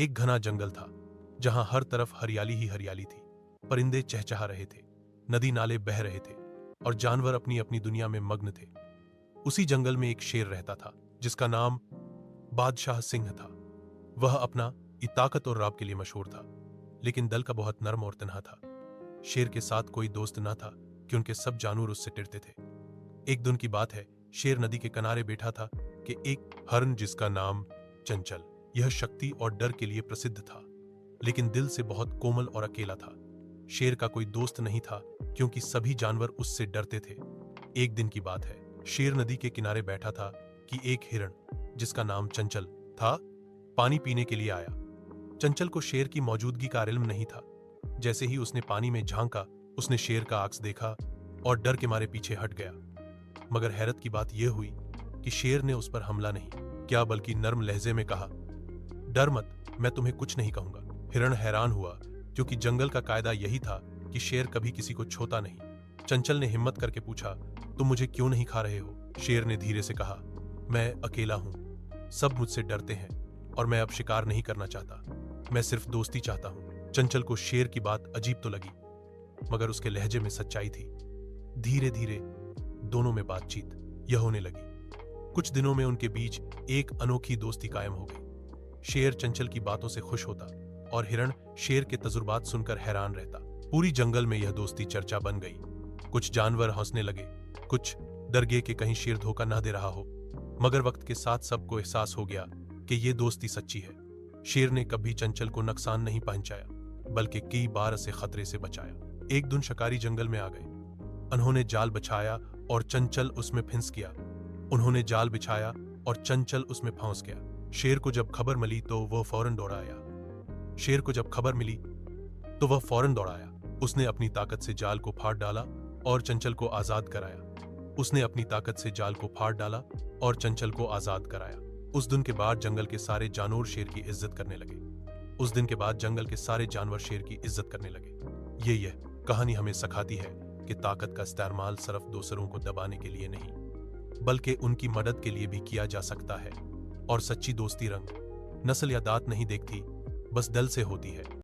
एक घना जंगल था जहां हर तरफ हरियाली ही हरियाली थी। परिंदे चहचहा रहे थे, नदी नाले बह रहे थे और जानवर अपनी अपनी दुनिया में मग्न थे। उसी जंगल में एक शेर रहता था जिसका नाम बादशाह सिंह था। वह अपना ताकत और राब के लिए मशहूर था, लेकिन दिल का बहुत नरम और तन्हा था। शेर के साथ कोई दोस्त न था कि उनके सब जानवर उससे डरते थे। एक दिन की बात है, शेर नदी के किनारे बैठा था कि एक हरण जिसका नाम चंचल, यह शक्ति और डर के लिए प्रसिद्ध था, लेकिन दिल से बहुत कोमल और अकेला था। शेर का कोई दोस्त नहीं था क्योंकि सभी जानवर उससे डरते थे। एक दिन की बात है, शेर नदी के किनारे बैठा था कि एक हिरण जिसका नाम चंचल था पानी पीने के लिए आया। चंचल को शेर की मौजूदगी का इल्म नहीं था। जैसे ही उसने पानी में झांका, उसने शेर का अक्स देखा और डर के मारे पीछे हट गया। मगर हैरत की बात यह हुई कि शेर ने उस पर हमला नहीं किया, बल्कि नर्म लहजे में कहा, डर मत, मैं तुम्हें कुछ नहीं कहूंगा। हिरण हैरान हुआ क्योंकि जंगल का कायदा यही था कि शेर कभी किसी को छोता नहीं। चंचल ने हिम्मत करके पूछा, तुम मुझे क्यों नहीं खा रहे हो? शेर ने धीरे से कहा, मैं अकेला हूं, सब मुझसे डरते हैं और मैं अब शिकार नहीं करना चाहता, मैं सिर्फ दोस्ती चाहता हूं। चंचल को शेर की बात अजीब तो लगी, मगर उसके लहजे में सच्चाई थी। धीरे धीरे दोनों में बातचीत यह होने लगी। कुछ दिनों में उनके बीच एक अनोखी दोस्ती कायम हो गई। शेर चंचल की बातों से खुश होता और हिरण शेर के तजुर्बात सुनकर हैरान रहता। पूरी जंगल में यह दोस्ती चर्चा बन गई। कुछ जानवर हंसने लगे, कुछ डर गए कि कहीं शेर धोखा न दे रहा हो। मगर वक्त के साथ सबको एहसास हो गया कि यह दोस्ती सच्ची है। शेर ने कभी चंचल को नुकसान नहीं पहुंचाया, बल्कि कई बार उसे खतरे से बचाया। एक दिन शिकारी जंगल में आ गए। उन्होंने जाल बिछाया और चंचल उसमें फंस गया। उन्होंने जाल बिछाया और चंचल उसमें फंस गया। शेर को जब खबर मिली तो वह फौरन दौड़ा आया। शेर को जब खबर मिली तो वह फौरन दौड़ा आया। उसने अपनी ताकत से जाल को फाड़ डाला और चंचल को आजाद कराया। उसने अपनी ताकत से जाल को फाड़ डाला और चंचल को आजाद कराया। उस दिन के बाद जंगल के सारे जानवर शेर की इज्जत करने लगे। उस दिन के बाद जंगल के सारे जानवर शेर की इज्जत करने लगे। यह कहानी हमें सिखाती है कि ताकत का इस्तेमाल सिर्फ दूसरों को दबाने के लिए नहीं, बल्कि उनकी मदद के लिए भी किया जा सकता है। और सच्ची दोस्ती रंग, नस्ल या दांत नहीं देखती, बस दिल से होती है।